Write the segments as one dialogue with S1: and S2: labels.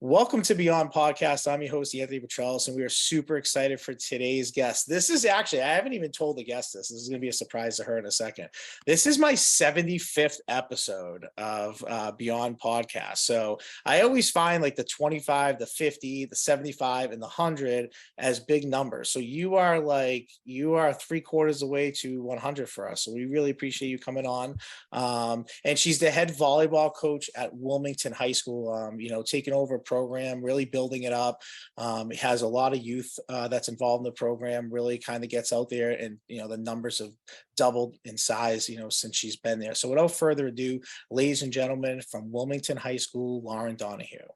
S1: Welcome to Beyond Podcast. I'm your host, Anthony Petralis, and we are super excited for today's guest. This is actually, I haven't even told the guest this. This is going to be a surprise to her in a second. This is my 75th episode of Beyond Podcast. So I always find like the 25, the 50, the 75, and the 100 as big numbers. So you are 3/4 away to 100 for us. So we really appreciate you coming on. And she's the head volleyball coach at Wilmington High School, taking over program, really building it up. It has a lot of youth that's involved in the program, really kind of gets out there, and the numbers have doubled in size since she's been there. So without further ado, ladies and gentlemen, from Wilmington High School, Lauren Donoghue.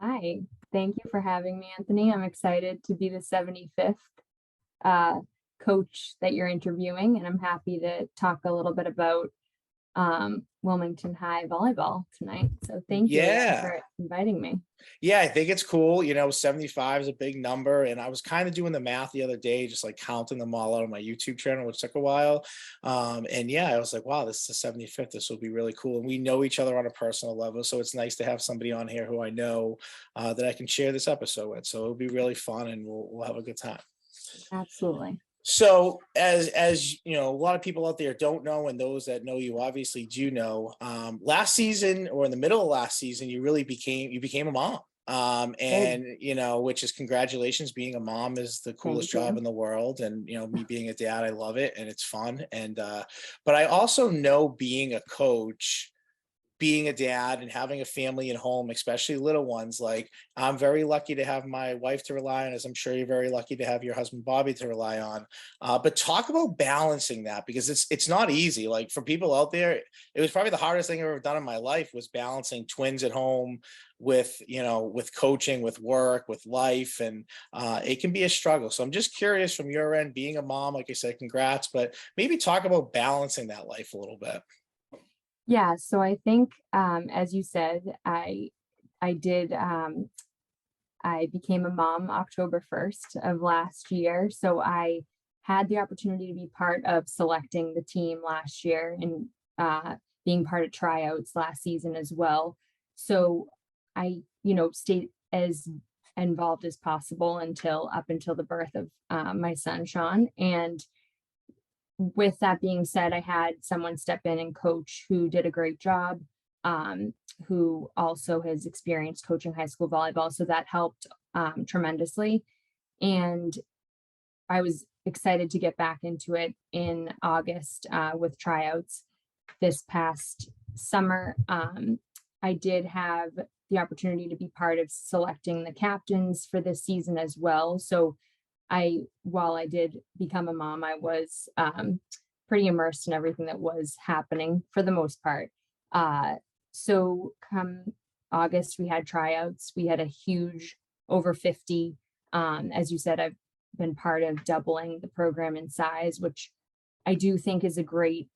S2: Hi, thank you for having me, Anthony. I'm excited to be the 75th coach that you're interviewing, and I'm happy to talk a little bit about Wilmington High volleyball tonight. So thank you for inviting me.
S1: Yeah, I think it's cool. 75 is a big number. And I was kind of doing the math the other day, just like counting them all out on my YouTube channel, which took a while. I was like, wow, this is the 75th. This will be really cool. And we know each other on a personal level. So it's nice to have somebody on here who I know that I can share this episode with. So it'll be really fun and we'll have a good time.
S2: Absolutely.
S1: So as you know, a lot of people out there don't know, and those that know you obviously do know, last season, or in the middle of last season, you became a mom. Which is congratulations. Being a mom is the coolest job in the world. And, me being a dad, I love it and it's fun. And, but I also know being a coach, being a dad and having a family at home, especially little ones, like I'm very lucky to have my wife to rely on, as I'm sure you're very lucky to have your husband, Bobby, to rely on. But talk about balancing that, because it's not easy. Like for people out there, it was probably the hardest thing I've ever done in my life, was balancing twins at home with coaching, with work, with life. And it can be a struggle. So I'm just curious from your end, being a mom, like I said, congrats, but maybe talk about balancing that life a little bit.
S2: Yeah, so I think, as you said, I became a mom October 1st of last year. So I had the opportunity to be part of selecting the team last year and being part of tryouts last season as well. So I, stayed as involved as possible up until the birth of my son, Sean. And with that being said, I had someone step in and coach who did a great job, who also has experienced coaching high school volleyball. So that helped tremendously. And I was excited to get back into it in August with tryouts this past summer. I did have the opportunity to be part of selecting the captains for this season as well. So while I did become a mom, I was pretty immersed in everything that was happening for the most part. So come August, we had tryouts. We had a huge over 50. As you said, I've been part of doubling the program in size, which I do think is a great,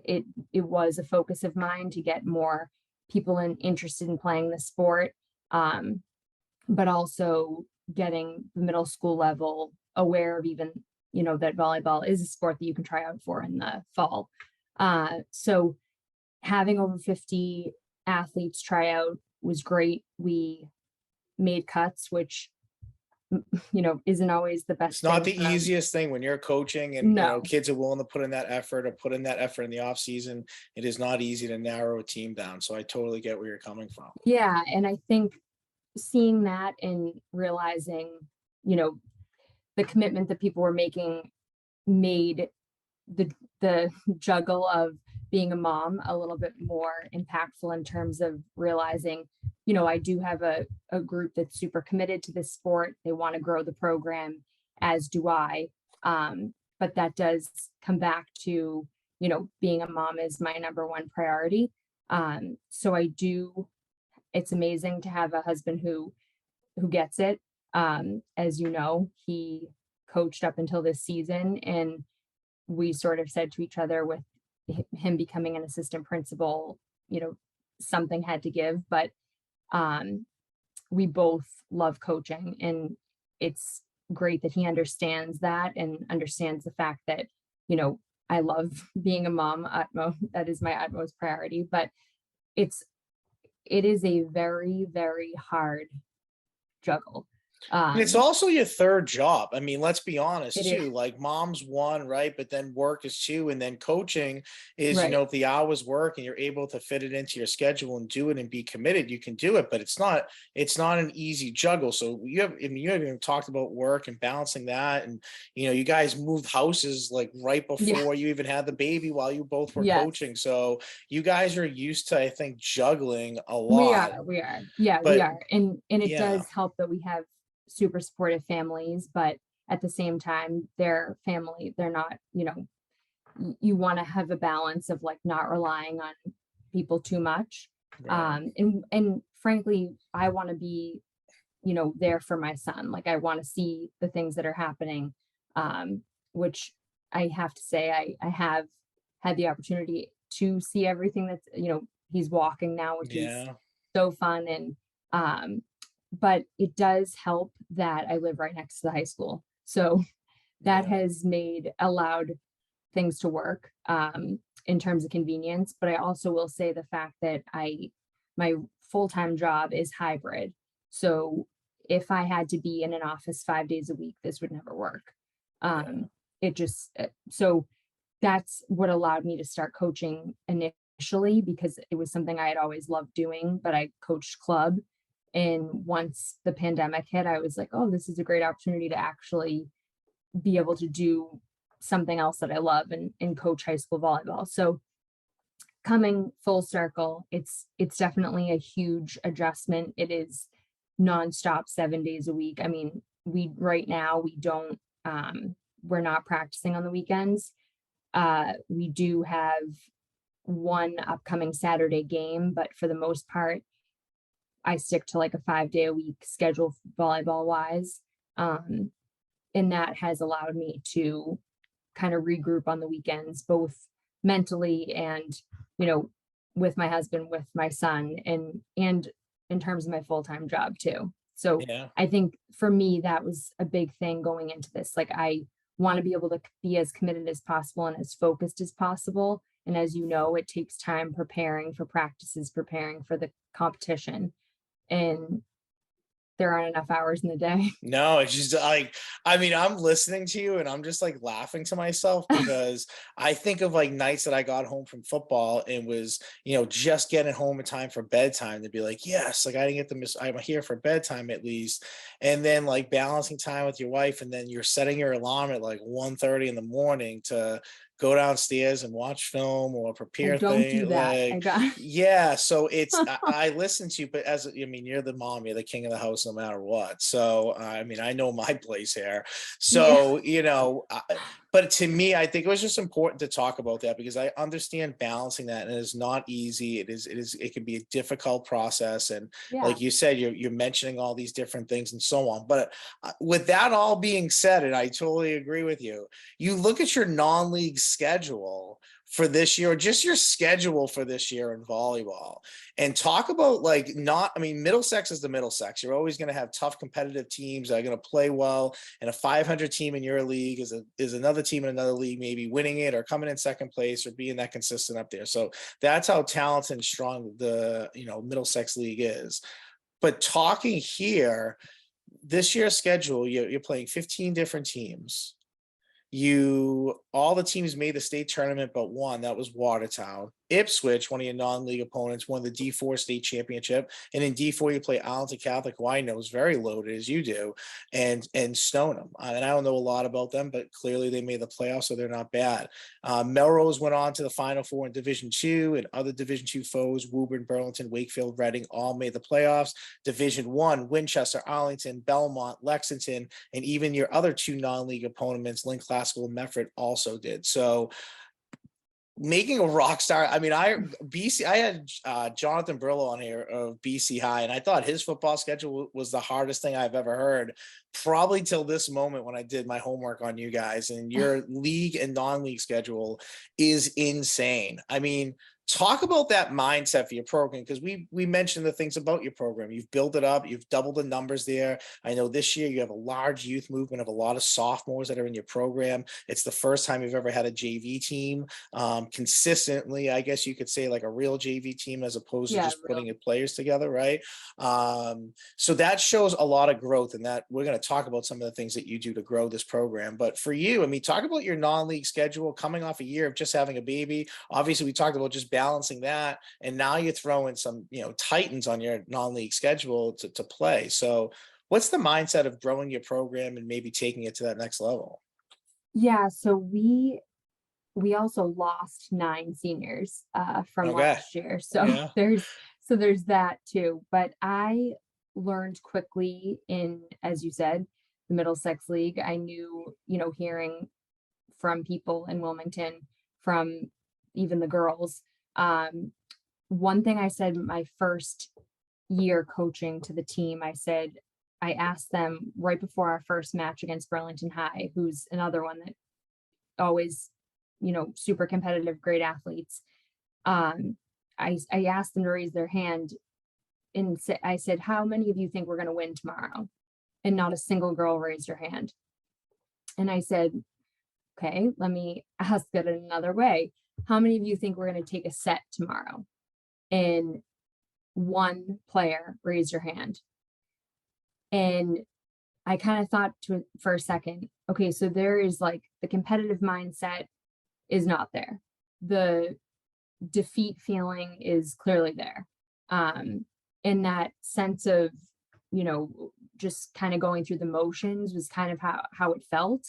S2: it was a focus of mine to get more people interested in playing the sport, but also getting the middle school level aware of even, that volleyball is a sport that you can try out for in the fall. So having over 50 athletes try out was great. We made cuts, which, isn't always the best.
S1: It's not the easiest thing when you're coaching and kids are willing to put in that effort in the off season. It is not easy to narrow a team down. So I totally get where you're coming from.
S2: Yeah. And I think seeing that and realizing, the commitment that people were making made the juggle of being a mom a little bit more impactful, in terms of realizing, I do have a group that's super committed to this sport. They want to grow the program, as do I. But that does come back to, being a mom is my number one priority. So it's amazing to have a husband who gets it. As you know, he coached up until this season, and we sort of said to each other, with him becoming an assistant principal, something had to give, but we both love coaching, and it's great that he understands that and understands the fact that, I love being a mom. That is my utmost priority, but it's it is a very, very hard juggle.
S1: And it's also your third job. I mean, let's be honest
S2: It is
S1: too. Like mom's one, right? But then work is two, and then coaching is,
S2: right.
S1: if the hours work and you're able to fit it into your schedule and do it and be committed, you can do it. But it's not an easy juggle. So you haven't even talked about work and balancing that, and you guys moved houses like right
S2: Yeah.
S1: before you even had the baby while you both were
S2: Yes.
S1: coaching. So you guys are used to, I think, juggling a
S2: We
S1: lot.
S2: are. We are. Yeah, we
S1: But
S2: are. And it
S1: yeah,
S2: does help that we have super supportive families, but at the same time, their family, they're not, you want to have a balance of like not relying on people too much.
S1: right.
S2: And frankly, I want to be, there for my son. Like I want to see the things that are happening, which I have to say I have had the opportunity to see everything that's, he's walking now, which is
S1: Yeah.
S2: so fun. And but it does help that I live right next to the high school. So that
S1: Yeah.
S2: has allowed things to work in terms of convenience. But I also will say the fact that my full-time job is hybrid. So if I had to be in an office 5 days a week, this would never work.
S1: Yeah.
S2: It just so that's what allowed me to start coaching initially, because it was something I had always loved doing, but I coached club. And once the pandemic hit, I was like, oh, this is a great opportunity to actually be able to do something else that I love and coach high school volleyball. So coming full circle, it's definitely a huge adjustment. It is nonstop 7 days a week. I mean, right now we don't we're not practicing on the weekends. We do have one upcoming Saturday game, but for the most part, I stick to like a 5 day a week schedule volleyball wise. Um, and that has allowed me to kind of regroup on the weekends, both mentally and, you know, with my husband, with my son, and in terms of my full-time job too. So
S1: Yeah.
S2: I think for me, that was a big thing going into this. Like I want to be able to be as committed as possible and as focused as possible. And as you know, it takes time preparing for practices, preparing for the competition. And there aren't enough hours in the day.
S1: No, it's just like, I mean, I'm listening to you and I'm just like laughing to myself because I think of like nights that I got home from football and was, just getting home in time for bedtime to be like, yes, like I didn't get to miss, I'm here for bedtime at least. And then like balancing time with your wife, and then you're setting your alarm at like 1:30 in the morning to go downstairs and watch film or
S2: I
S1: prepare
S2: don't do
S1: things
S2: that. I
S1: like,
S2: got
S1: yeah. So I listen to you, but you're the mom, you're the king of the house no matter what. So I mean, I know my place here.
S2: yeah.
S1: So but to me, I think it was just important to talk about that because I understand balancing that, and it's not easy. It can be a difficult process, and
S2: Yeah.
S1: like you said, you're mentioning all these different things and so on. But with that all being said, and I totally agree with you, you look at your non-league schedule for this year, or just your schedule for this year in volleyball, and talk about like not, I mean, Middlesex is the Middlesex. You're always going to have tough competitive teams that are going to play well, and a 500 team in your league is another team in another league, maybe winning it or coming in second place or being that consistent up there. So that's how talented and strong the Middlesex league is. But talking here, this year's schedule, you're playing 15 different teams. All the teams made the state tournament but one. That was Watertown. Ipswich, one of your non-league opponents, won the D4 state championship. And in D4, you play Arlington Catholic, who I know is very loaded as you do, and Stoneham. And I don't know a lot about them, but clearly they made the playoffs, so they're not bad. Melrose went on to the Final Four in Division II, and other Division II foes, Woburn, Burlington, Wakefield, Reading, all made the playoffs. Division I, Winchester, Arlington, Belmont, Lexington, and even your other two non-league opponents, Lynn Classical and Mefford, also did. So making a rock star. I mean, I had Jonathan Brillo on here of BC High, and I thought his football schedule was the hardest thing I've ever heard, probably till this moment when I did my homework on you guys. And your league and non-league schedule is insane. I mean, Talk about that mindset for your program, because we mentioned the things about your program. You've built it up, you've doubled the numbers there. I know this year you have a large youth movement of a lot of sophomores that are in your program. It's the first time you've ever had a JV team consistently, I guess you could say, like a real JV team as opposed to
S2: Yeah,
S1: just putting
S2: real.
S1: your players together, right? So that shows a lot of growth, and that we're going to talk about some of the things that you do to grow this program. But for you, I mean, talk about your non-league schedule coming off a year of just having a baby. Obviously, we talked about just balancing that, and now you're throwing some, titans on your non-league schedule to play. So what's the mindset of growing your program and maybe taking it to that next level?
S2: Yeah, so we also lost 9 seniors from
S1: Okay.
S2: last year. So
S1: Yeah.
S2: there's that too. But I learned quickly in, as you said, the Middlesex League. I knew, hearing from people in Wilmington, from even the girls. One thing I said my first year coaching to the team, I asked them right before our first match against Burlington High, who's another one that always, super competitive, great athletes. I asked them to raise their hand, and I said, how many of you think we're going to win tomorrow? And not a single girl raised her hand. And I said, okay, let me ask it another way. How many of you think we're going to take a set tomorrow? And one player raised your hand. And I kind of thought for a second, okay, so there is like the competitive mindset is not there. The defeat feeling is clearly there. And that sense of, just kind of going through the motions was kind of how it felt.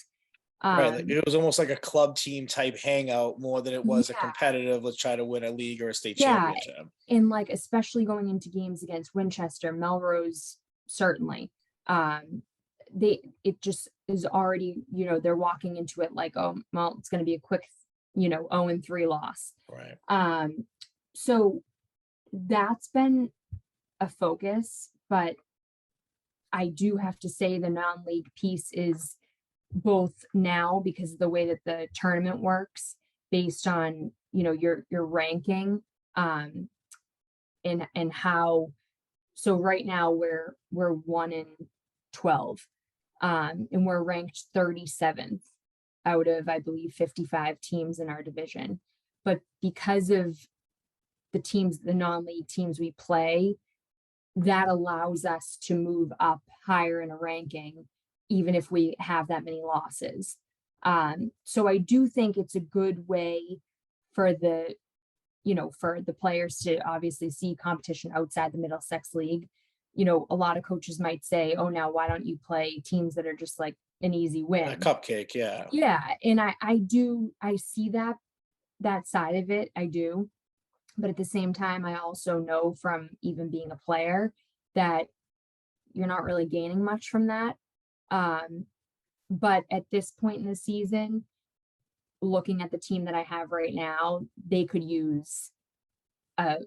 S1: Right. Like,
S2: Um,
S1: it was almost like a club team type hangout more than it was a
S2: yeah,
S1: competitive, let's try to win a league or a state
S2: yeah.
S1: championship.
S2: And like, especially going into games against Winchester, Melrose, certainly. Um, it just is already, they're walking into it like, oh, well, it's going to be a quick, 0-3 loss.
S1: Right.
S2: So that's been a focus, but I do have to say the non-league piece is both now because of the way that the tournament works based on, your ranking, and how, so right now we're 1 in 12, and we're ranked 37th out of, I believe, 55 teams in our division. But because of the non-league teams we play, that allows us to move up higher in a ranking, even if we have that many losses. So I do think it's a good way for the players to obviously see competition outside the Middlesex League. A lot of coaches might say, oh, now why don't you play teams that are just like an easy
S1: A
S2: win?
S1: cupcake. Yeah.
S2: Yeah. And I see that side of it. I do. But at the same time, I also know from even being a player that you're not really gaining much from that. But at this point in the season, looking at the team that I have right now, they could use a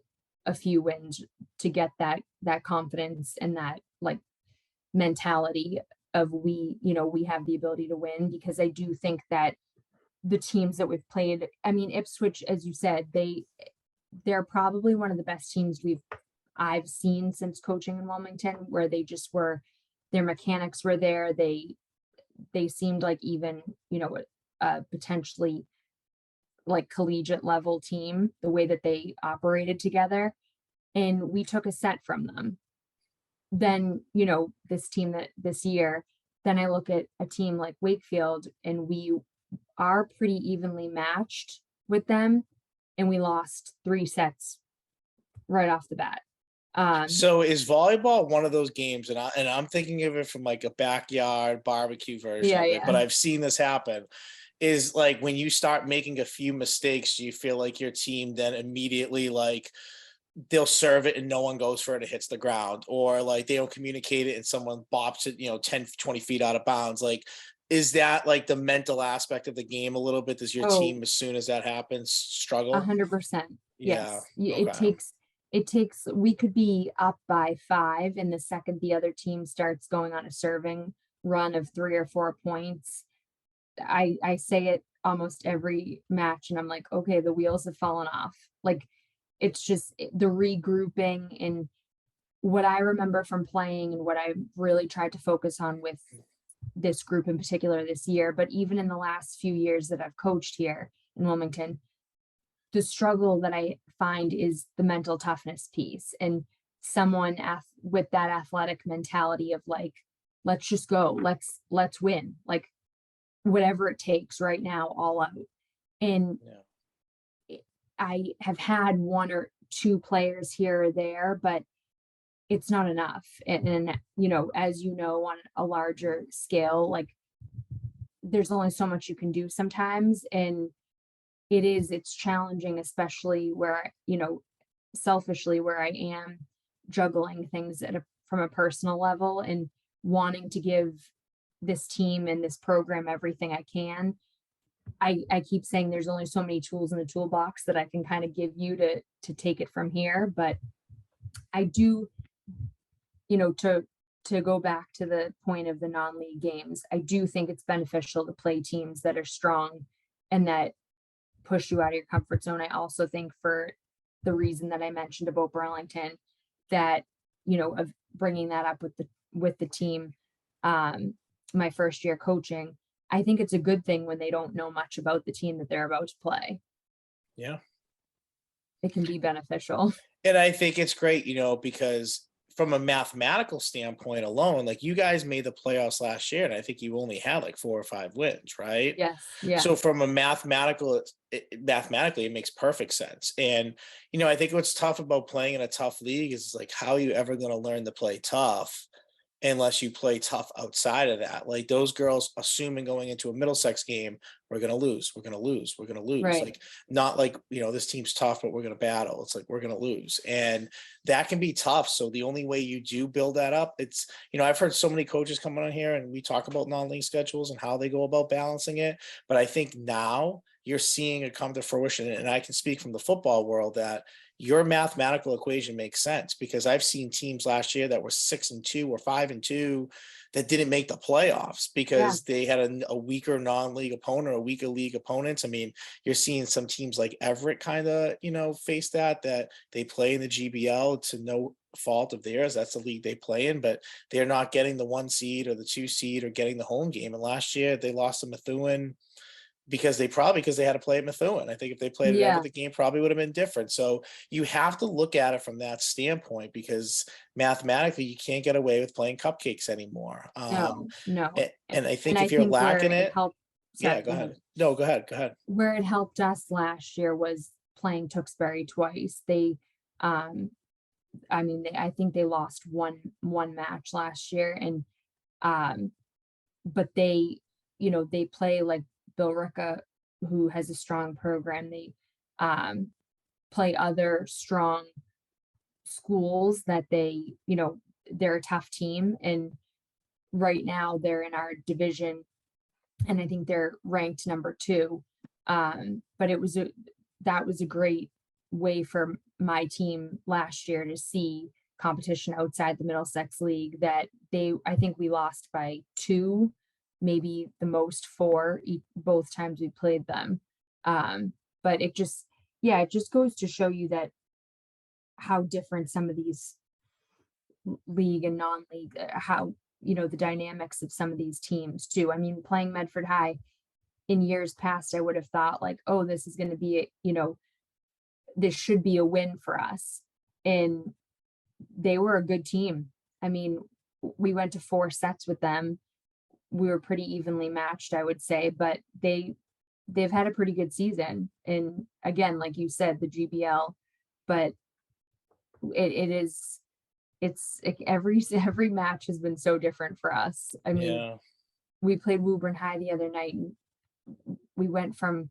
S2: few wins to get that confidence and that like mentality of we have the ability to win, because I do think that the teams that we've played, I mean, Ipswich, as you said, they're probably one of the best teams I've seen since coaching in Wilmington, where they just were, their mechanics were there. They seemed like even, potentially like collegiate level team, the way that they operated together. And we took a set from them. Then, this year, then I look at a team like Wakefield and we are pretty evenly matched with them. And we lost 3 sets right off the bat.
S1: So is volleyball one of those games, and I'm thinking of it from like a backyard barbecue version of it, but
S2: Yeah.
S1: I've seen this happen. Is like when you start making a few mistakes, do you feel like your team then immediately like they'll serve it and no one goes for it, it hits the ground, or like they don't communicate it and someone bops it, 10, 20 feet out of bounds? Like, is that like the mental aspect of the game a little bit? Does your
S2: Oh,
S1: team, as soon as that happens, struggle?
S2: 100%.
S1: Yeah.
S2: Yes.
S1: Okay.
S2: We could be up by 5, and the second the other team starts going on a serving run of 3 or 4 points, I say it almost every match, and I'm like, okay, the wheels have fallen off. Like, it's just the regrouping. And what I remember from playing and what I really tried to focus on with this group in particular this year, but even in the last few years that I've coached here in Wilmington, the struggle that I find is the mental toughness piece, and someone with that athletic mentality of like, let's just go, let's win, like whatever it takes right now, all out. And
S1: Yeah.
S2: I have had one or two players here or there, but it's not enough. And as you know, on a larger scale, like there's only so much you can do sometimes. And it's challenging, especially where, selfishly where I am juggling things from a personal level and wanting to give this team and this program everything I can. I keep saying there's only so many tools in the toolbox that I can kind of give you to take it from here. But I do, to go back to the point of the non-league games, I do think it's beneficial to play teams that are strong and that push you out of your comfort zone. I also think, for the reason that I mentioned about Burlington, that of bringing that up with the team, my first year coaching, I think it's a good thing when they don't know much about the team that they're about to play.
S1: Yeah.
S2: It can be beneficial.
S1: And I think it's great, because from a mathematical standpoint alone, like you guys made the playoffs last year, and I think you only had like 4 or 5 wins, right?
S2: Yes. Yeah.
S1: So from a mathematically, it makes perfect sense. And, I think what's tough about playing in a tough league is like, how are you ever going to learn to play tough unless you play tough outside of that? Like those girls assuming going into a Middlesex game, we're going to lose, we're going to lose, we're going to lose.
S2: Right.
S1: Like, not like, this team's tough, but we're going to battle. It's like, we're going to lose. And that can be tough. So the only way you do build that up, it's, I've heard so many coaches come on here and we talk about non-league schedules and how they go about balancing it. But I think now you're seeing it come to fruition. And I can speak from the football world that your mathematical equation makes sense, because I've seen teams last year that were 6-2 or 5-2 that didn't make the playoffs because they had a weaker non-league opponent or weaker league opponents. I mean, you're seeing some teams like Everett kind of, face that they play in the GBL to no fault of theirs. That's the league they play in, but they're not getting the 1 seed or the 2 seed or getting the home game. And last year they lost to Methuen because they had to play at Methuen. I think if they played at Everett, the game probably would have been different. So you have to look at it from that standpoint, because mathematically you can't get away with playing cupcakes anymore.
S2: No.
S1: And I think
S2: And I
S1: if you're
S2: think where
S1: lacking
S2: it
S1: it,
S2: helped.
S1: yeah, go ahead. No, go ahead.
S2: Where it helped us last year was playing Tewksbury twice. They, I think they lost one match last year, and but they play like Billerica, who has a strong program. They play other strong schools that they're a tough team. And right now they're in our division, and I think they're ranked number 2. But that was a great way for my team last year to see competition outside the Middlesex League, that I think we lost by 2, maybe the most 4 both times we played them. But it just goes to show you that how different some of these league and non-league, how the dynamics of some of these teams too. I mean, playing Medford High in years past, I would have thought like, oh, this is going to be this should be a win for us. And they were a good team. I mean, we went to 4 sets with them. We were pretty evenly matched, I would say, but they've had a pretty good season. And again, like you said, the GBL, but every match has been so different for us. I mean, we played Woburn High the other night, and we went from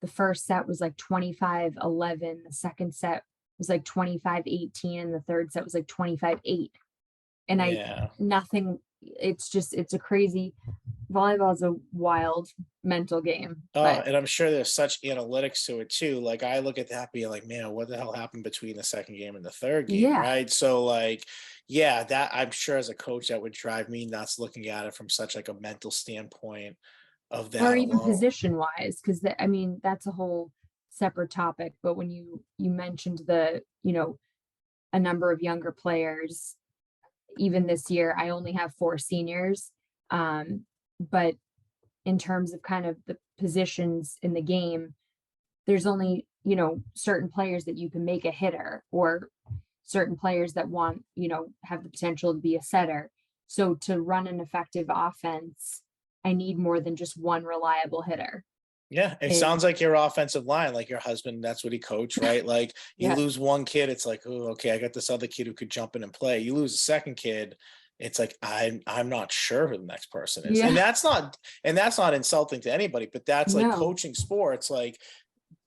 S2: the first set was like 25-11, the second set was like 25-18, and the third set was like 25-8. And nothing, it's a crazy, volleyball is a wild mental game.
S1: And I'm sure there's such analytics to it too. Like I look at that being like, man, what the hell happened between the second game and the third game? Right. So like, that I'm sure as a coach that would drive me nuts looking at it from such like a mental standpoint of that.
S2: Or even position wise, because that's a whole separate topic, but when you mentioned the, a number of younger players, even this year, I only have 4 seniors. But in terms of kind of the positions in the game, there's only, certain players that you can make a hitter, or certain players that want, have the potential to be a setter. So to run an effective offense, I need more than just one reliable hitter.
S1: Yeah, it
S2: And
S1: sounds like your offensive line, like your husband, that's what he coached, right? Like you
S2: yeah,
S1: lose one kid, it's like, oh, okay, I got this other kid who could jump in and play. You lose a second kid, it's like I'm not sure who the next person is. And
S2: yeah,
S1: that's not insulting to anybody, but that's like
S2: no,
S1: coaching sports. Like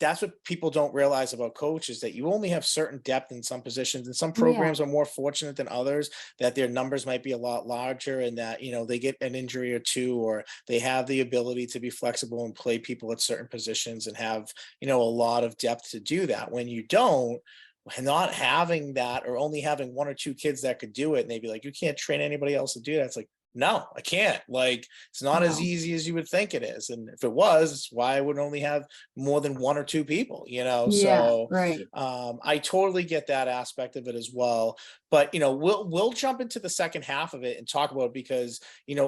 S1: that's what people don't realize about coaches, that you only have certain depth in some positions, and some
S2: yeah,
S1: programs are more fortunate than others that their numbers might be a lot larger, and that they get an injury or two, or they have the ability to be flexible and play people at certain positions and have a lot of depth to do that. When you don't, not having that, or only having 1 or 2 kids that could do it, and they'd be like, you can't train anybody else to do that. It's like, no, I can't. Like, it's not as
S2: no,
S1: easy as you would think it is. And if it was, it's why I would only have more than 1 or 2 people,
S2: yeah,
S1: So
S2: right.
S1: I totally get that aspect of it as well. But we'll jump into the second half of it and talk about it, because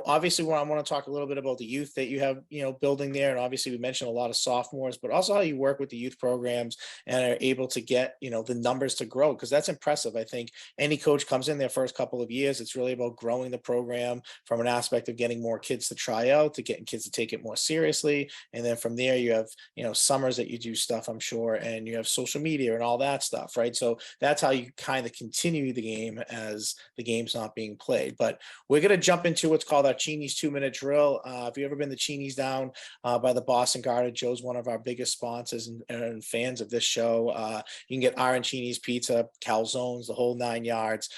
S1: obviously I want to talk a little bit about the youth that you have building there. And obviously we mentioned a lot of sophomores, but also how you work with the youth programs and are able to get the numbers to grow, because that's impressive. I think any coach comes in their first couple of years, it's really about growing the program from an aspect of getting more kids to try out, to getting kids to take it more seriously. And then from there you have summers that you do stuff, I'm sure, and you have social media and all that stuff, right? So that's how you kind of continue the game as the game's not being played. But we're going to jump into what's called our Cheney's 2-minute drill. If you've ever been to Cheney's down by the Boston Garden, Joe's one of our biggest sponsors and fans of this show. You can get Iron Cheney's pizza, calzones, the whole 9 yards,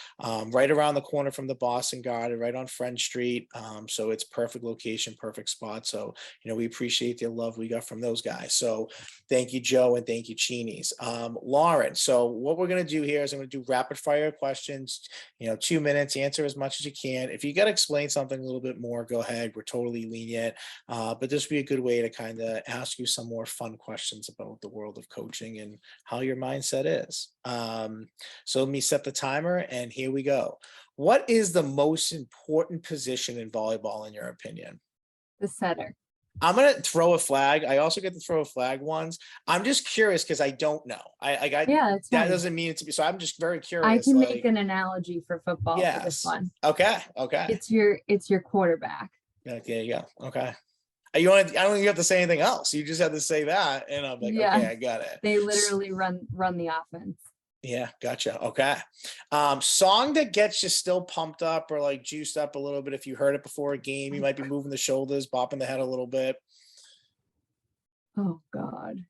S1: right around the corner from the Boston Garden, right on French Street. So it's perfect location, perfect spot. So we appreciate the love we got from those guys. So thank you, Joe, and thank you, Cheney's. Lauren, so what we're going to do here is I'm going to do rapid fire questions, 2 minutes, answer as much as you can. If you got to explain something a little bit more, go ahead. We're totally lenient. But this would be a good way to kind of ask you some more fun questions about the world of coaching and how your mindset is. So let me set the timer, and here we go. What is the most important position in volleyball, in your opinion?
S2: The setter.
S1: I'm going to throw a flag. I also get to throw a flag once. I'm just curious because I don't know.
S2: Yeah, that's
S1: that
S2: fine.
S1: doesn't mean it to be. So I'm just very
S2: I
S1: curious.
S2: can make an analogy for football for this
S1: Yes.
S2: one.
S1: Okay. Okay.
S2: It's your quarterback.
S1: Yeah, there you go. Okay. I don't think you have to say anything else. You just have to say that. And I'm like,
S2: Yeah,
S1: okay, I got it.
S2: they literally run the offense.
S1: Yeah, gotcha. Okay. Song that gets you still pumped up or like juiced up a little bit. If you heard it before a game, you might be moving the shoulders, bopping the head a little bit.
S2: Oh God.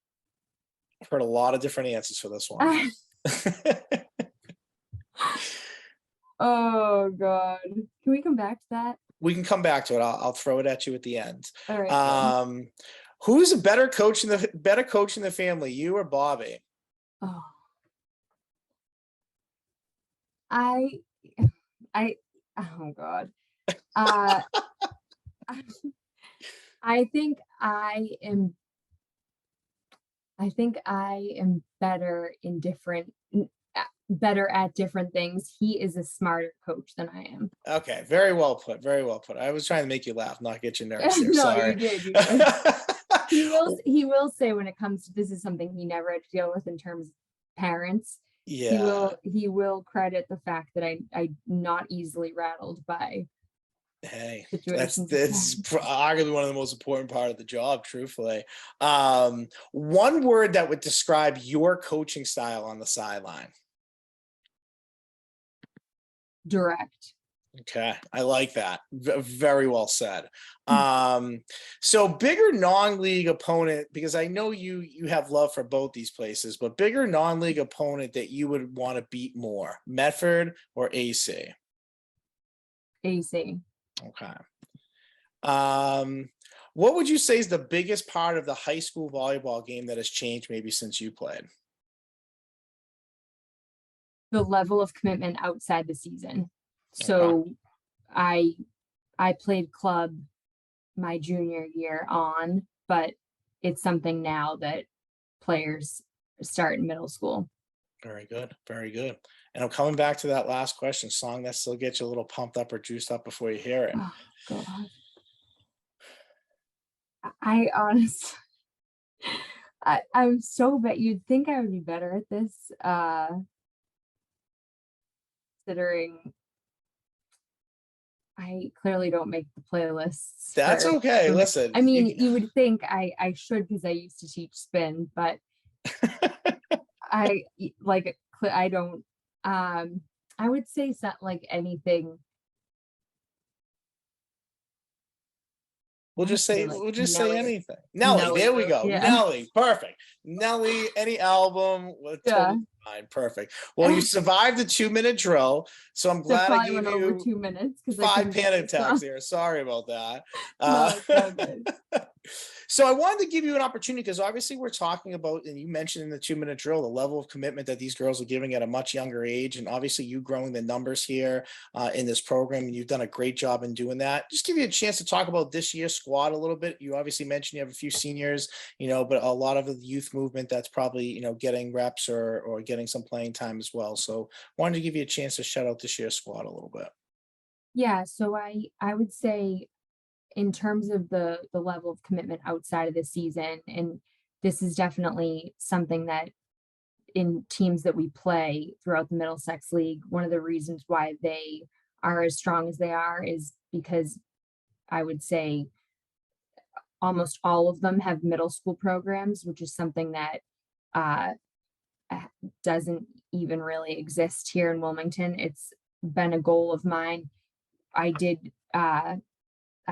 S1: I've heard a lot of different answers for this one.
S2: Oh God. Can we come back to that?
S1: We can come back to it. I'll throw it at you at the end.
S2: All right.
S1: Who's a better coach in the family, you or Bobby?
S2: Oh. I oh God. Uh I think I am better in better at different things. He is a smarter coach than I am.
S1: Okay, very well put. Very well put. I was trying to make you laugh, not get you nervous there.
S2: No,
S1: Sorry.
S2: you did. You did. He will say, when it comes to, this is something he never had to deal with in terms of parents.
S1: Yeah.
S2: He will credit the fact that I'm not easily rattled by
S1: Hey,
S2: situations.
S1: that's arguably one of the most important part of the job, truthfully. One word that would describe your coaching style on the sideline.
S2: Direct.
S1: Okay, I like that. Very well said. So bigger non-league opponent, because I know you have love for both these places, but bigger non-league opponent that you would want to beat more, Medford or AC?
S2: AC.
S1: Okay. What would you say is the biggest part of the high school volleyball game that has changed maybe since you played?
S2: The level of commitment outside the season.
S1: Okay.
S2: So I played club my junior year on, but it's something now that players start in middle school.
S1: Very good. Very good. And I'm coming back to that last question, song that still gets you a little pumped up or juiced up before you hear it.
S2: Oh God. I honestly, I'm so bet you'd think I would be better at this, considering I clearly don't make the playlists
S1: That's okay.
S2: for
S1: Listen,
S2: I mean, you would think I should because I used to teach spin, but I don't, I would say something like anything. I would say like
S1: we'll just say
S2: Nelly.
S1: anything. Nelly,
S2: Nelly,
S1: there we go.
S2: yeah.
S1: Nelly, perfect. Nelly, any album,
S2: Yeah.
S1: totally fine. Perfect. Well, you survived the 2-minute drill, so I'm
S2: That
S1: glad I
S2: probably
S1: gave
S2: went over
S1: you
S2: 2 minutes because I
S1: 5
S2: couldn't get
S1: panic
S2: the
S1: attacks
S2: song.
S1: there. Sorry about that.
S2: No, it's all good.
S1: So I wanted to give you an opportunity because obviously we're talking about, and you mentioned in the 2-minute drill, the level of commitment that these girls are giving at a much younger age. And obviously you growing the numbers here in this program, and you've done a great job in doing that. Just give you a chance to talk about this year's squad a little bit. You obviously mentioned you have a few seniors, but a lot of the youth movement that's probably, getting reps or getting some playing time as well. So wanted to give you a chance to shout out this year's squad a little bit.
S2: Yeah, so I would say in terms of the level of commitment outside of the season, and this is definitely something that in teams that we play throughout the Middlesex League, one of the reasons why they are as strong as they are is because I would say almost all of them have middle school programs, which is something that uh, doesn't even really exist here in Wilmington. It's been a goal of mine. I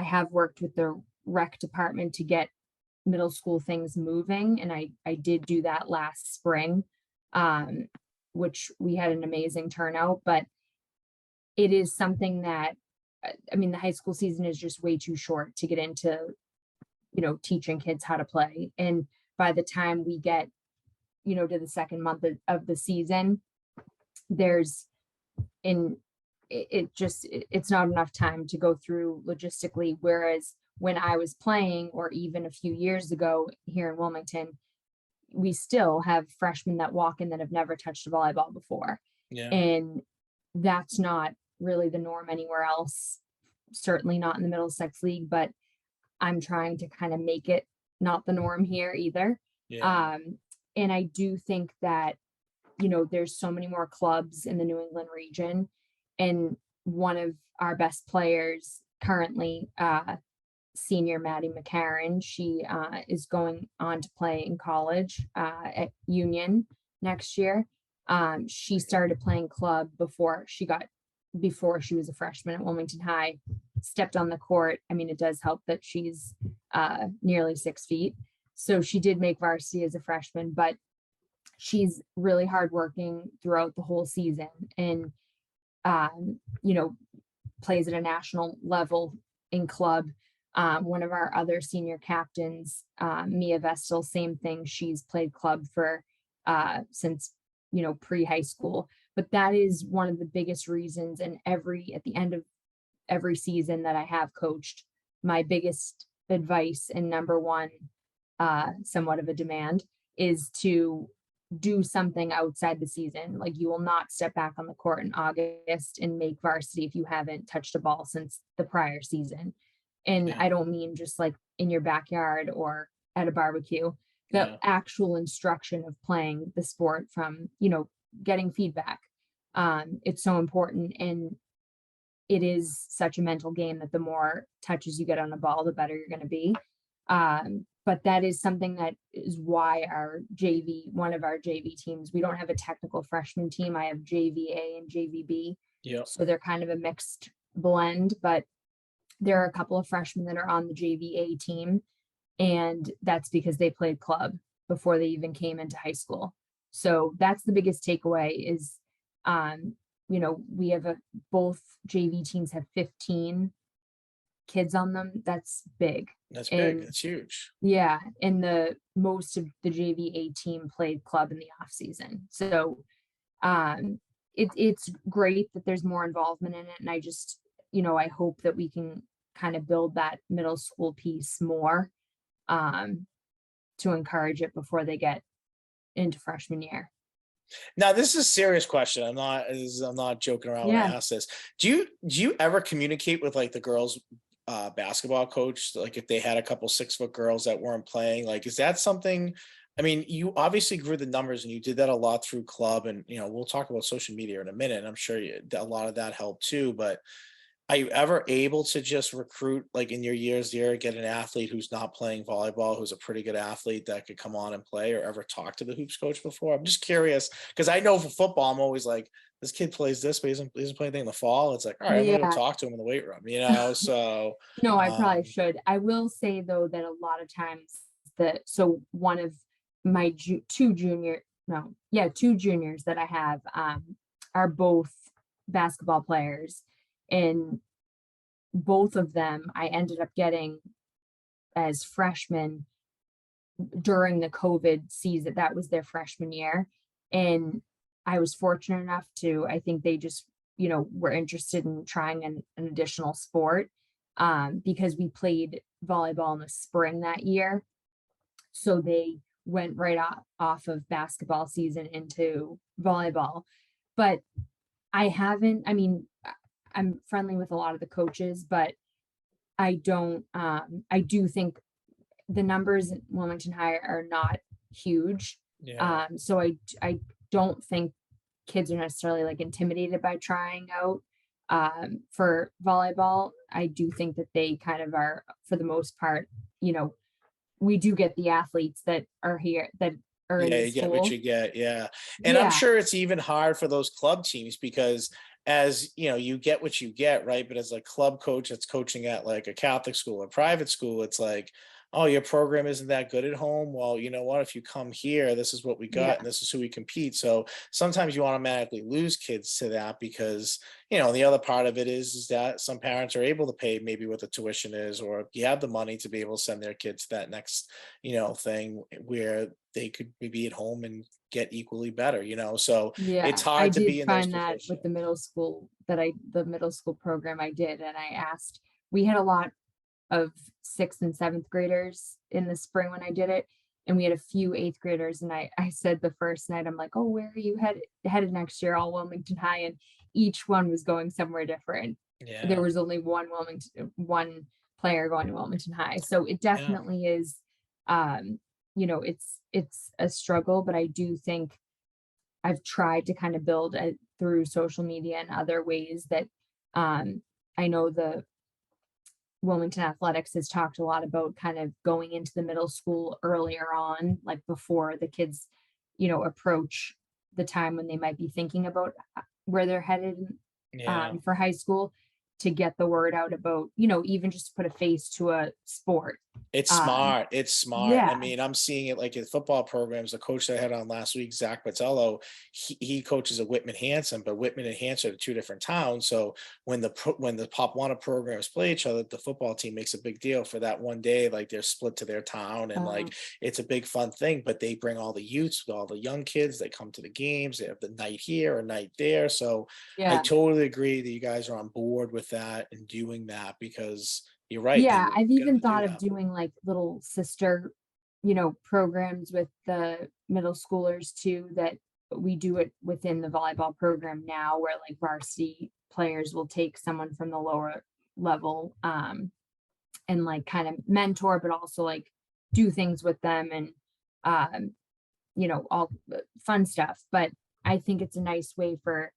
S2: have worked with the rec department to get middle school things moving, and I did do that last spring, which we had an amazing turnout. But it is something that I mean, the high school season is just way too short to get into, teaching kids how to play. And by the time we get, to the second month of the season, there's in it's not enough time to go through logistically. Whereas when I was playing, or even a few years ago here in Wilmington, we still have freshmen that walk in that have never touched a volleyball before.
S1: Yeah.
S2: And that's not really the norm anywhere else, certainly not in the Middlesex League, but I'm trying to kind of make it not the norm here either.
S1: Yeah.
S2: And I do think that, there's so many more clubs in the New England region. And one of our best players currently, senior Maddie McCarron, she is going on to play in college at Union next year. She started playing club before she was a freshman at Wilmington High, stepped on the court. I mean, it does help that she's nearly 6 feet. So she did make varsity as a freshman, but she's really hardworking throughout the whole season, and plays at a national level in club. One of our other senior captains, Mia Vestal, same thing. She's played club for since pre-high school. But that is one of the biggest reasons. And at the end of every season that I have coached, my biggest advice and number one, somewhat of a demand, is to do something outside the season. Like, you will not step back on the court in August and make varsity if you haven't touched a ball since the prior season. And
S1: Yeah.
S2: I don't mean just like in your backyard or at a barbecue. The actual instruction of playing the sport, from getting feedback. It's so important, and it is such a mental game that the more touches you get on a ball, the better you're going to be. But that is something that is why one of our JV teams, we don't have a technical freshman team. I have JVA and JVB.
S1: Yeah.
S2: So they're kind of a mixed blend, but there are a couple of freshmen that are on the JVA team, and that's because they played club before they even came into high school. So that's the biggest takeaway is, we have both JV teams have 15 kids on them. That's big.
S1: That's big. That's huge.
S2: Yeah. And most of the JVA team played club in the off season. So it's great that there's more involvement in it. And I just, I hope that we can kind of build that middle school piece more, to encourage it before they get into freshman year.
S1: Now, this is a serious question. I'm not joking around when I
S2: Yeah.
S1: ask this. Do you ever communicate with like the girls basketball coach, like if they had a couple 6 foot girls that weren't playing? Like, is that something? I mean, you obviously grew the numbers and you did that a lot through club, and we'll talk about social media in a minute. I'm sure a lot of that helped too. But are you ever able to just recruit, like in your years there, get an athlete who's not playing volleyball, who's a pretty good athlete that could come on and play, or ever talk to the hoops coach before? I'm just curious because I know for football, I'm always like, this kid plays this, but he doesn't play anything in the fall. It's like, all right, I'm gonna go
S2: Yeah.
S1: talk to him in the weight room. So
S2: No, I probably
S1: um,
S2: should. I will say though that a lot of times one of my two juniors that I have are both basketball players, and both of them I ended up getting as freshmen during the COVID season. That was their freshman year. And I was fortunate enough to, I think they just, were interested in trying an additional sport, because we played volleyball in the spring that year. So they went right off of basketball season into volleyball. But I mean, I'm friendly with a lot of the coaches, but I do think the numbers in Wilmington High are not huge.
S1: yeah,
S2: So I don't think kids are necessarily like intimidated by trying out for volleyball. I do think that they kind of are, for the most part, you know, we do get the athletes that are here that are in
S1: yeah,
S2: the
S1: you get what
S2: school.
S1: you get. Yeah. And I'm
S2: Yeah.
S1: sure it's even hard for those club teams because as you get what you get, right? But as a club coach that's coaching at like a Catholic school or private school, it's like, oh, your program isn't that good at home. Well, you know what? If you come here, this is what we got
S2: Yeah.
S1: and this is who we compete. So sometimes you automatically lose kids to that because, the other part of it is that some parents are able to pay maybe what the tuition is, or you have the money to be able to send their kids to that next, thing where they could be at home and get equally better. So it's
S2: Yeah, I
S1: hard to
S2: did
S1: be in those
S2: find that
S1: positions.
S2: with the middle school program I did, and I asked, we had a lot of sixth and seventh graders in the spring when I did it, and we had a few eighth graders, and I said the first night, I'm like, oh, where are you headed next year? All Wilmington High, and each one was going somewhere different. There
S1: Yeah.
S2: was only one player going to Wilmington High, so it
S1: Yeah.
S2: definitely is. It's a struggle, but I do think I've tried to kind of build it through social media and other ways that I know the Wilmington Athletics has talked a lot about kind of going into the middle school earlier on, like before the kids, approach the time when they might be thinking about where they're headed
S1: Yeah.
S2: for high school, to get the word out about, even just put a face to a sport.
S1: It's
S2: Um,
S1: smart. It's smart. I
S2: yeah.
S1: mean, I'm seeing it like in football programs. The coach that I had on last week, Zach Patello, he coaches at Whitman Hanson, but Whitman and Hanson are two different towns. So when the Pop Warner programs play each other, the football team makes a big deal for that one day. Like they're split to their town, and
S2: Uh,
S1: like it's a big fun thing. But they bring all the youths, all the young kids. They come to the games. They have the night here, a night there. So I
S2: yeah.
S1: totally agree that you guys are on board with that and doing that because you're right. They
S2: Yeah,
S1: were
S2: I've
S1: going
S2: even
S1: to do
S2: thought of
S1: that.
S2: doing like little sister, programs with the middle schoolers too, that we do it within the volleyball program now, where like varsity players will take someone from the lower level, and like kind of mentor, but also like do things with them, and um, all the fun stuff. But I think it's a nice way for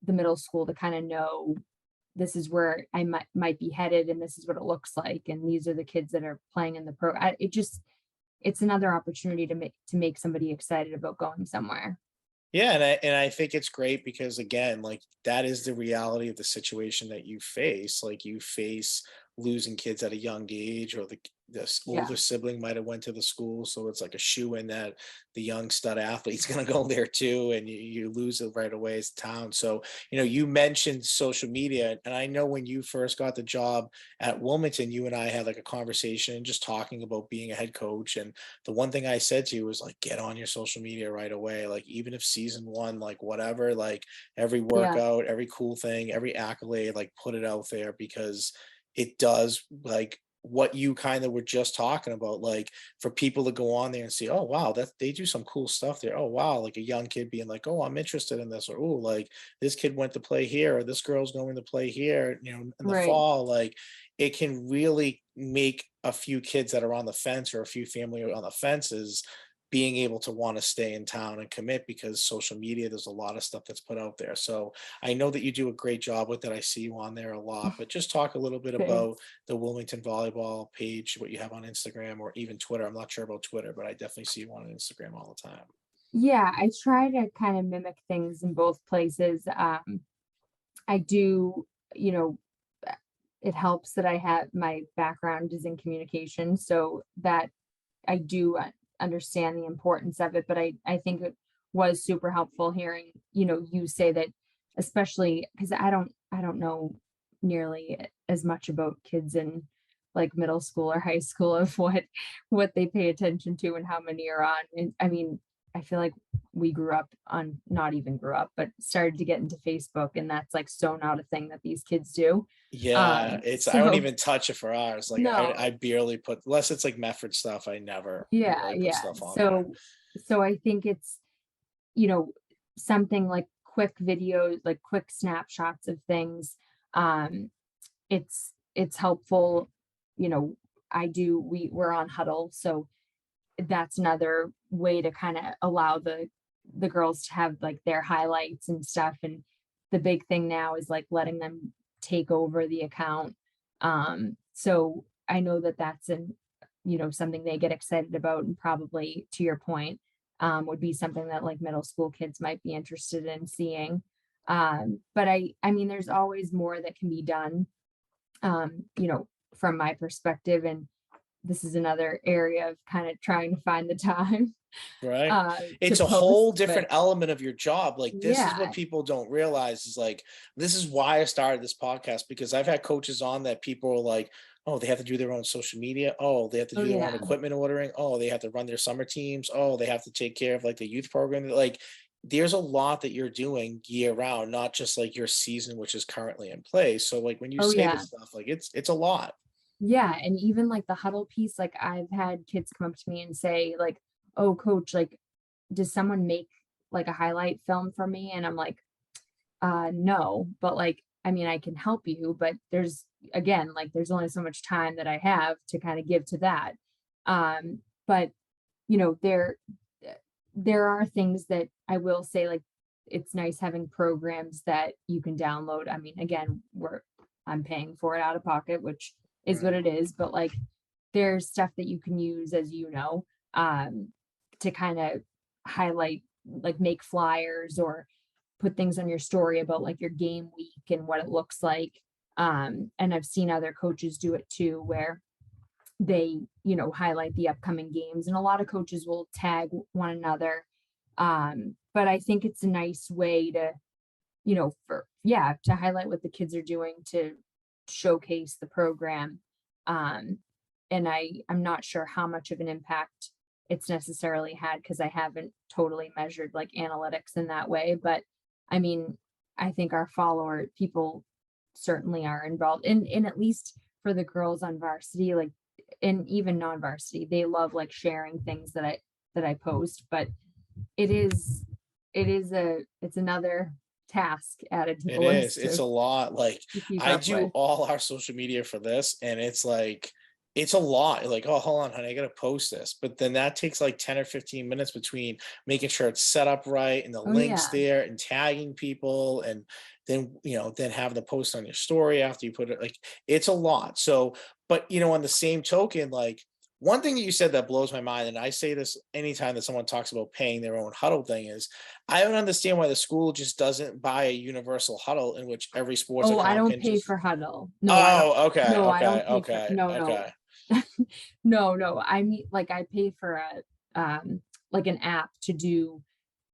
S2: the middle school to kind of know, this is where I might be headed, and this is what it looks like, and these are the kids that are playing in the it's another opportunity to make somebody excited about going somewhere.
S1: Yeah, and I think it's great because again, like that is the reality of the situation that you face. Like you face losing kids at a young age, or the
S2: Yeah.
S1: older sibling might have went to the school, so it's like a shoe in that the young stud athlete's going to go there too, and you lose it right away as a town. So you mentioned social media, and I know when you first got the job at Wilmington, you and I had like a conversation just talking about being a head coach, and the one thing I said to you was like, get on your social media right away. Like, even if season one, like whatever, like every
S2: Yeah.
S1: workout, every cool thing, every accolade, like put it out there because it does like what you kind of were just talking about, like for people to go on there and see, oh wow, that they do some cool stuff there. Oh wow, like a young kid being like, oh, I'm interested in this, or oh, like this kid went to play here, or this girl's going to play here, in the
S2: Right.
S1: fall. Like it can really make a few kids that are on the fence, or a few family on the fences, being able to want to stay in town and commit, because social media, there's a lot of stuff that's put out there. So I know that you do a great job with it. I see you on there a lot, but just talk a little bit about
S2: Thanks.
S1: the Wilmington volleyball page, what you have on Instagram or even Twitter. I'm not sure about Twitter, but I definitely see you on Instagram all the time.
S2: Yeah, I try to kind of mimic things in both places. I do, you know, it helps that I have my background is in communication, so that I do understand the importance of it. But I think it was super helpful hearing, you say that, especially because I don't know nearly as much about kids in like middle school or high school of what they pay attention to and how many are on. And I mean, I feel like we grew up on, not even grew up, but started to get into Facebook, and that's like so not a thing that these kids do.
S1: Yeah, I don't
S2: So
S1: even touch it for ours. Like I
S2: no,
S1: barely put, unless it's like Mefford stuff, I never
S2: yeah,
S1: really put
S2: yeah.
S1: stuff on there.
S2: So I think it's, you know, something like quick videos, like quick snapshots of things. Um, it's helpful. You know, we're on Huddle, so that's another way to kind of allow the girls to have like their highlights and stuff. And the big thing now is like letting them take over the account. So I know that that's something they get excited about, and probably to your point, would be something that like middle school kids might be interested in seeing. But I mean, there's always more that can be done, from my perspective. And this is another area of kind of trying to find the time
S1: Right.
S2: to
S1: It's a
S2: post.
S1: whole
S2: But
S1: different element of your job. Like this is what
S2: yeah,
S1: people don't realize, is like this is why I started this podcast, because I've had coaches on that people are like, oh, they have to do their own social media. Oh, they have to
S2: oh
S1: do their own
S2: yeah,
S1: equipment ordering. Oh, they have to run their summer teams. Oh, they have to take care of like the youth program. Like there's a lot that you're doing year round, not just like your season, which is currently in place. So like when you
S2: oh
S1: say
S2: yeah.
S1: this stuff, like it's a lot.
S2: Yeah, and even like the Huddle piece, like I've had kids come up to me and say like, "Oh, coach, like, does someone make like a highlight film for me?" And I'm like, no, but like, I mean, I can help you, but there's only so much time that I have to kind of give to that. But you know, there are things that I will say, like, it's nice having programs that you can download. I mean, again, I'm paying for it out of pocket, which is what
S1: Right.
S2: it is, but like there's stuff that you can use, as um, to kind of highlight, like make flyers or put things on your story about like your game week and what it looks like. And I've seen other coaches do it too, where they, highlight the upcoming games, and a lot of coaches will tag one another. But I think it's a nice way to, to highlight what the kids are doing, to showcase the program. Um, and I'm not sure how much of an impact it's necessarily had, because I haven't totally measured like analytics in that way. But I mean, I think our follower people certainly are involved in at least for the girls on varsity, like, and even non-varsity, they love like sharing things that I post. But it is it's another task added to the
S1: It is.
S2: list
S1: It's a
S2: of
S1: lot. Like
S2: to keep
S1: I
S2: up
S1: do
S2: with.
S1: all our social media for this, and it's like it's a lot. Like, oh, hold on, honey, I gotta post this. But then that takes like 10 or 15 minutes between making sure it's set up right and the
S2: Oh
S1: links
S2: yeah.
S1: there and tagging people, and then then have the post on your story after you put it. Like it's a lot. So, but on the same token, like one thing that you said that blows my mind, and I say this anytime that someone talks about paying their own huddle thing, is I don't understand why the school just doesn't buy a universal huddle in which every sports
S2: Oh, I
S1: account
S2: don't
S1: can
S2: pay
S1: just.
S2: for Huddle. No, I don't.
S1: Oh, okay,
S2: No, I
S1: okay,
S2: don't pay for.
S1: okay,
S2: No, no,
S1: okay.
S2: no. I mean, like I pay for like an app to do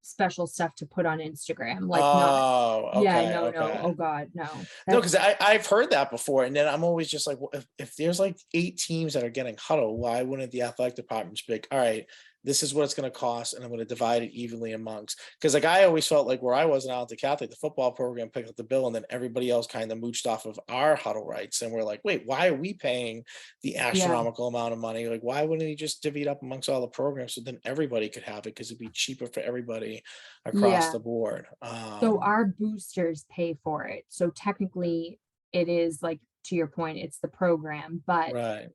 S2: special stuff to put on Instagram. Like not.
S1: Oh,
S2: Yeah,
S1: okay,
S2: no, no.
S1: okay.
S2: Oh God, no.
S1: No,
S2: That's
S1: because I've heard that before, and then I'm always just like, well, if there's like 8 teams that are getting huddle, why wouldn't the athletic department just be like, all right, this is what it's going to cost, and I'm going to divide it evenly amongst, because like I always felt like where I was now at the Catholic, the football program picked up the bill, and then everybody else kind of mooched off of our huddle rights, and we're like, wait, why are we paying the
S2: Yeah.
S1: astronomical amount of money? Like, why wouldn't he just divvy it up amongst all the programs so then everybody could have it, because it'd be cheaper for everybody across
S2: Yeah.
S1: the board.
S2: So our boosters pay for it. So technically it is like, to your point, it's the program,
S1: Right.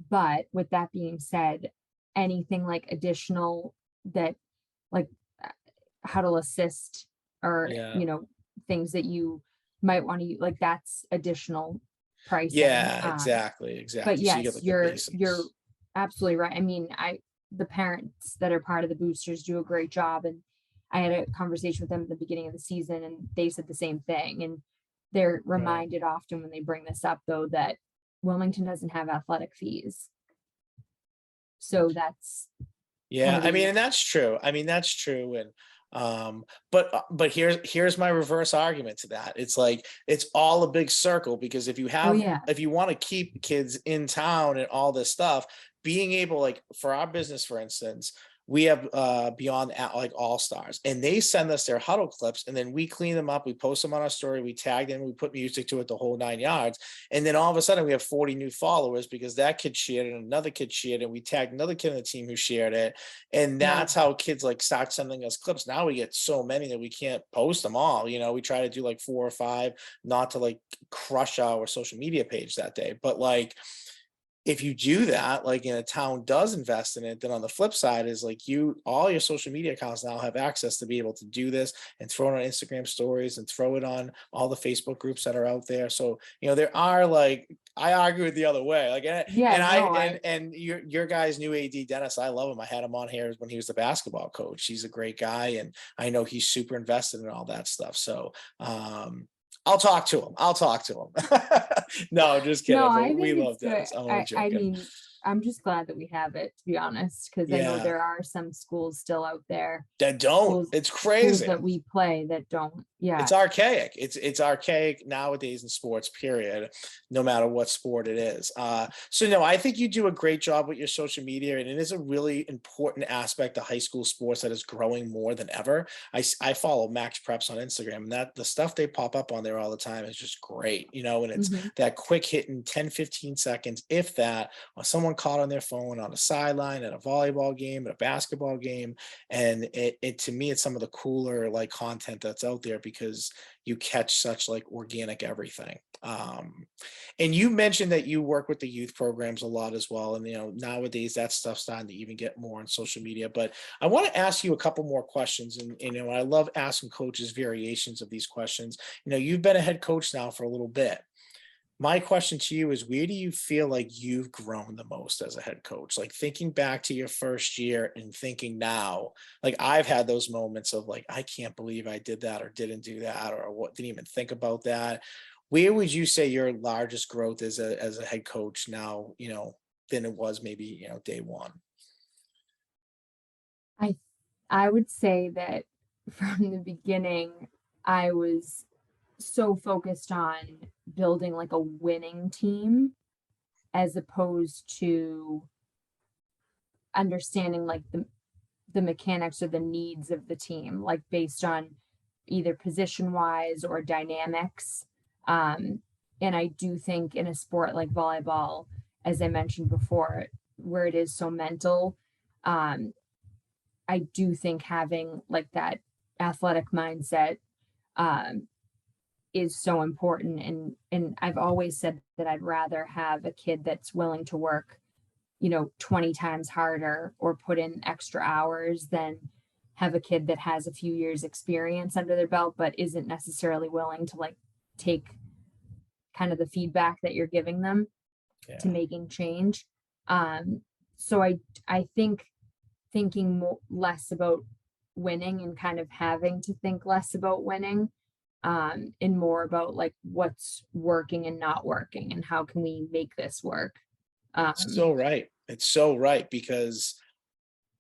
S2: but with that being said, anything like additional that like uh, huddle assist or,
S1: Yeah.
S2: things that you might want to like that's additional pricing.
S1: Yeah, exactly,
S2: But
S1: exactly. So you get
S2: yes,
S1: like the
S2: you're
S1: basics.
S2: absolutely right. I mean, the parents that are part of the boosters do a great job, and I had a conversation with them at the beginning of the season, and they said the same thing. And they're
S1: Right.
S2: reminded often when they bring this up, though, that Wilmington doesn't have athletic fees. So that's kind
S1: Yeah,
S2: of
S1: I mean,
S2: the
S1: and that's true. I mean, that's true. And but here's my reverse argument to that. It's like it's all a big circle, because
S2: oh yeah,
S1: if you want to keep kids in town and all this stuff, being able, like for our business, for instance, we have beyond like all stars, and they send us their huddle clips, and then we clean them up, we post them on our story, we tag them, we put music to it, the whole 9 yards. And then all of a sudden we have 40 new followers because that kid shared it and another kid shared it. We tagged another kid on the team who shared it. And
S2: yeah,
S1: that's how kids like start sending us clips. Now we get so many that we can't post them all. We try to do like 4 or 5, not to like crush our social media page that day. But like, if you do that, like, and a town does invest in it, then on the flip side is like all your social media accounts now have access to be able to do this and throw it on Instagram stories and throw it on all the Facebook groups that are out there. So, there are like, I argue it the other way. Like,
S2: yeah.
S1: and I,
S2: No,
S1: and your guy's new AD, Dennis, I love him. I had him on here when he was the basketball coach. He's a great guy. And I know he's super invested in all that stuff. So, I'll talk to him. I'll talk to him. No, just
S2: no,
S1: kidding. But
S2: I
S1: we
S2: think
S1: love
S2: it's good.
S1: Dennis. I'm only
S2: I
S1: joking.
S2: mean, I'm just glad that we have it, to be honest, because I know
S1: Yeah,
S2: there are some schools still out there,
S1: that don't. It's
S2: schools
S1: crazy.
S2: that we play that don't. Yeah.
S1: It's archaic. It's archaic nowadays in sports, period, no matter what sport it is. So no, I think you do a great job with your social media, and it is a really important aspect of high school sports that is growing more than ever. I follow Max Preps on Instagram, and that the stuff they pop up on there all the time is just great, and it's
S2: Hmm.
S1: that quick hitting 10-15 seconds, if that, on someone caught on their phone on a sideline at a volleyball game, at a basketball game. And it to me, it's some of the cooler like content that's out there, because you catch such like organic everything. And you mentioned that you work with the youth programs a lot as well, and nowadays that stuff's starting to even get more on social media. But I want to ask you a couple more questions, and I love asking coaches variations of these questions. You've been a head coach now for a little bit. My question to you is, where do you feel like you've grown the most as a head coach? Like, thinking back to your first year and thinking now, like I've had those moments of like, I can't believe I did that or didn't do that, or what, didn't even think about that. Where would you say your largest growth is as a head coach now, than it was maybe, day one?
S2: I I would say that from the beginning, I was so focused on building like a winning team as opposed to understanding like the mechanics or the needs of the team, like based on either position wise or dynamics. Um, and I do think in a sport like volleyball, as I mentioned before, where it is so mental, um, I do think having like that athletic mindset um, is so important. And I've always said that I'd rather have a kid that's willing to work 20 times harder or put in extra hours than have a kid that has a few years experience under their belt but isn't necessarily willing to like take kind of the feedback that you're giving them to
S1: Yeah.
S2: making change. So I think thinking less about winning and kind of having to think less about winning, and more about like what's working and not working and how can we make this work. um
S1: So right. It's so right, because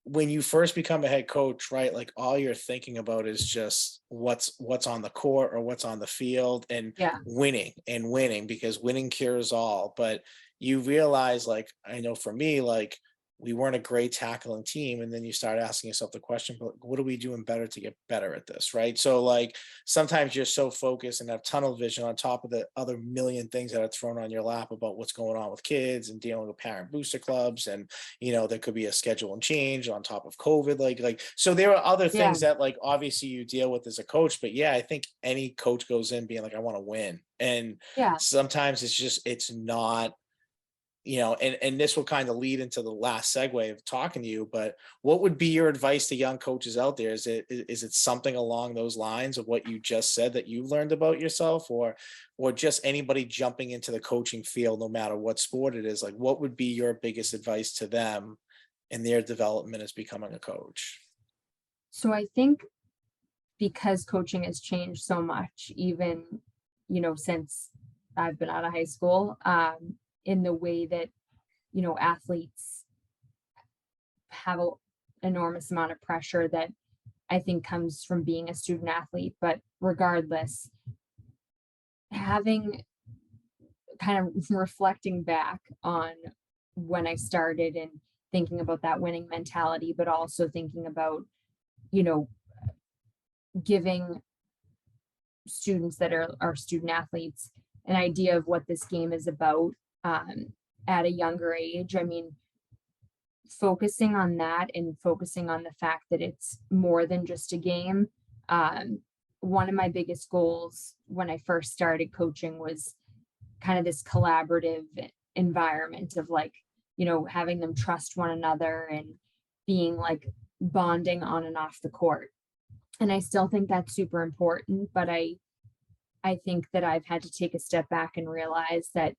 S1: when you first become a head coach, right, like all you're thinking about is just what's on the court or what's on the field, and
S2: yeah,
S1: winning, because winning cures all. But you realize, like, I know for me, like, we weren't a great tackling team. And then you start asking yourself the question, but what are we doing better to get better at this? Right. So like sometimes you're so focused and have tunnel vision on top of the other million things that are thrown on your lap about what's going on with kids and dealing with parent booster clubs. And, there could be a schedule and change on top of COVID. So there are other
S2: Yeah.
S1: things that like obviously you deal with as a coach. But yeah, I think any coach goes in being like, I want to win. And
S2: Yeah.
S1: sometimes it's not, and this will kind of lead into the last segue of talking to you, but what would be your advice to young coaches out there? Is it something along those lines of what you just said that you learned about yourself, or just anybody jumping into the coaching field, no matter what sport it is? Like, what would be your biggest advice to them in their development as becoming a coach?
S2: So I think because coaching has changed so much, even, since I've been out of high school, in the way that, athletes have an enormous amount of pressure that I think comes from being a student athlete. But regardless, having kind of reflecting back on when I started and thinking about that winning mentality, but also thinking about, you know, giving students that are student athletes an idea of what this game is about, at a younger age. I mean, focusing on that and focusing on the fact that it's more than just a game. One of my biggest goals when I first started coaching was kind of this collaborative environment of, like, having them trust one another and being like bonding on and off the court. And I still think that's super important, but I think that I've had to take a step back and realize that,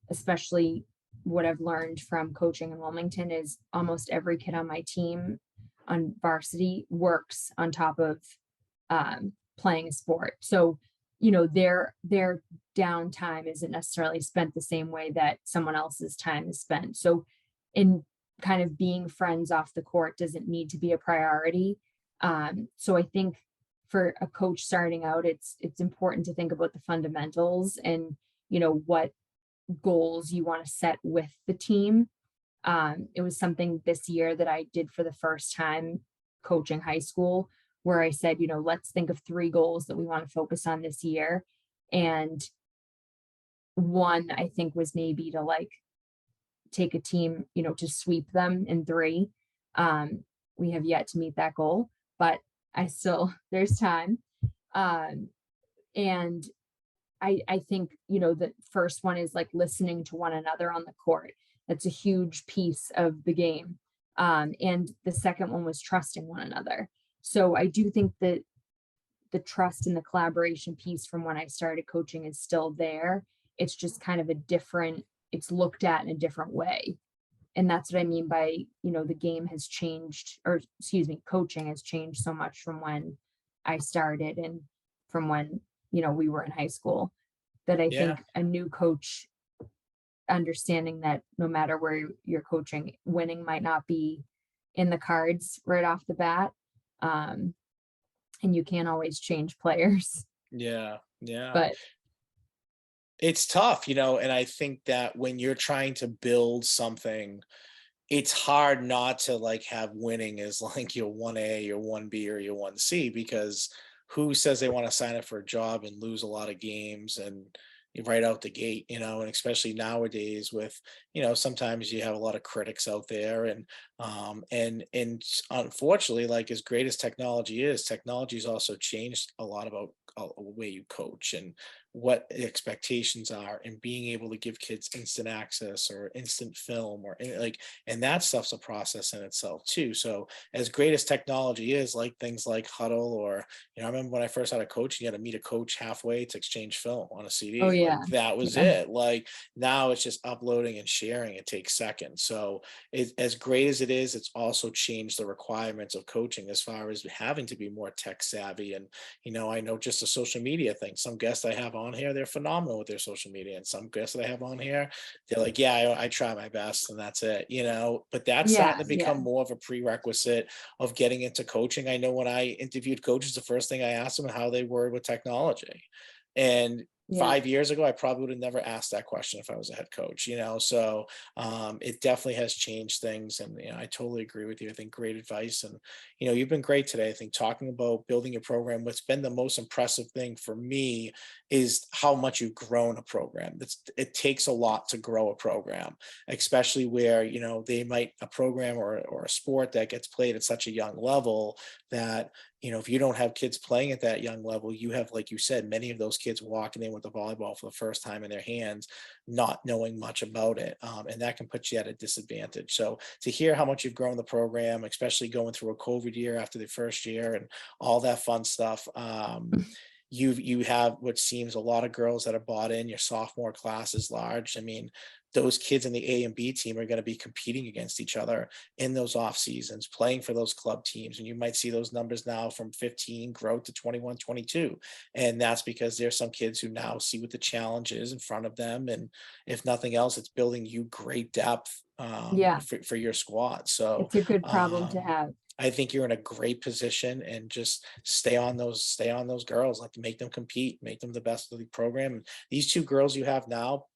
S2: especially what I've learned from coaching in Wilmington is almost every kid on my team on varsity works on top of playing a sport. So, their downtime isn't necessarily spent the same way that someone else's time is spent. So in kind of being friends off the court doesn't need to be a priority. So I think for a coach starting out, it's important to think about the fundamentals and, what goals you want to set with the team. It was something this year that I did for the first time coaching high school, where I said, let's think of 3 goals that we want to focus on this year. And one, I think, was maybe to like take a team, to sweep them in 3. We have yet to meet that goal, but there's time. And I think, the first one is like listening to one another on the court. That's a huge piece of the game. And the second one was trusting one another. So I do think that the trust and the collaboration piece from when I started coaching is still there. It's just kind of it's looked at in a different way. And that's what I mean by, the game has changed, or excuse me, coaching has changed so much from when I started and from when, we were in high school, that I
S1: Yeah.
S2: think a new coach understanding that no matter where you're coaching, winning might not be in the cards right off the bat. And you can't always change players,
S1: Yeah. Yeah.
S2: but
S1: It's tough, and I think that when you're trying to build something, it's hard not to like have winning as like your 1A, your 1B, or your 1C, because who says they want to sign up for a job and lose a lot of games and right out the gate, and especially nowadays with, sometimes you have a lot of critics out there, unfortunately, like, as great as technology is, technology has also changed a lot about the way you coach and what the expectations are, and being able to give kids instant access or instant film or and that stuff's a process in itself too. So as great as technology is, like things like Huddle, or I remember when I first had a coach, you had to meet a coach halfway to exchange film on a
S2: oh
S1: CD. Like
S2: yeah,
S1: that was
S2: yeah,
S1: it. Like now it's just uploading and sharing. It takes seconds. So as great as it is, it's also changed the requirements of coaching as far as having to be more tech savvy. And I know just the social media thing. Some guests I have on here, they're phenomenal with their social media, and some guests that I have on here, they're like, yeah, I try my best and that's it. But that's starting
S2: yeah,
S1: to
S2: yeah,
S1: become more of a prerequisite of getting into coaching. I know when I interviewed coaches, the first thing I asked them how they were with technology. And
S2: Yeah.
S1: 5 years ago, I probably would have never asked that question if I was a head coach, so it definitely has changed things. And I totally agree with you. I think great advice. And you've been great today. I think talking about building a program, what's been the most impressive thing for me is how much you've grown a program. It takes a lot to grow a program, especially where they might a program or a sport that gets played at such a young level that if you don't have kids playing at that young level, you have, like you said, many of those kids walking in with the volleyball for the first time in their hands, not knowing much about it. And that can put you at a disadvantage. So to hear how much you've grown the program, especially going through a COVID year after the first year and all that fun stuff, you have what seems a lot of girls that are bought in. Your sophomore class is large. I mean, those kids in the A and B team are going to be competing against each other in those off seasons, playing for those club teams. And you might see those numbers now from 15 grow to 21, 22. And that's because there's some kids who now see what the challenge is in front of them. And if nothing else, it's building you great depth
S2: Yeah.
S1: for your squad. So
S2: It's a good problem to
S1: um,
S2: have.
S1: I think you're in a great position, and just stay on those girls, like make them compete, make them the best of the program. And these two girls you have now,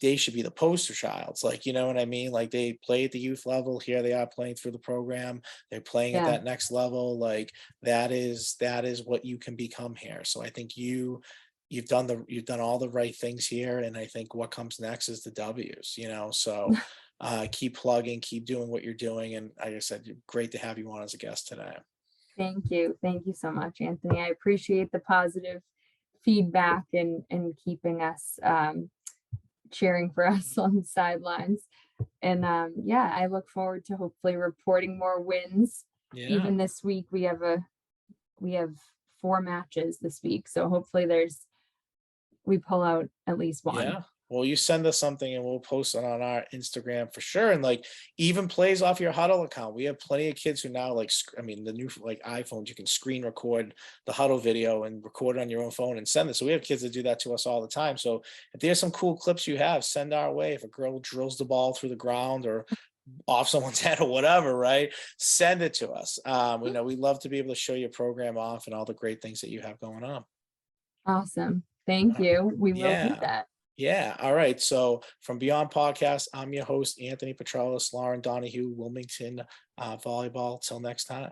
S1: they should be the poster childs. Like, you know what I mean? Like, they play at the youth level. Here they are playing through the program. They're playing at
S2: Yeah.
S1: that next level. Like, that is what you can become here. So I think you've done all the right things here. And I think what comes next is the W's. So keep plugging, keep doing what you're doing. And like I said, great to have you on as a guest today.
S2: Thank you. Thank you so much, Anthony. I appreciate the positive feedback and keeping us cheering for us on the sidelines. And yeah, I look forward to hopefully reporting more wins.
S1: Yeah.
S2: Even this week, we have 4 matches this week. So hopefully we pull out at least one.
S1: Yeah. Well, you send us something and we'll post it on our Instagram for sure. And like, even plays off your Huddle account. We have plenty of kids who now the new like iPhones, you can screen record the Huddle video and record it on your own phone and send it. So we have kids that do that to us all the time. So if there's some cool clips you have, send our way. If a girl drills the ball through the ground or off someone's head or whatever, right? Send it to us. We love to be able to show your program off and all the great things that you have going on.
S2: Awesome. Thank you. We will do
S1: Yeah.
S2: that.
S1: Yeah. All right. So from Beyond Podcast, I'm your host, Anthony Petralis, Lauren Donoghue, Wilmington Volleyball. Till next time.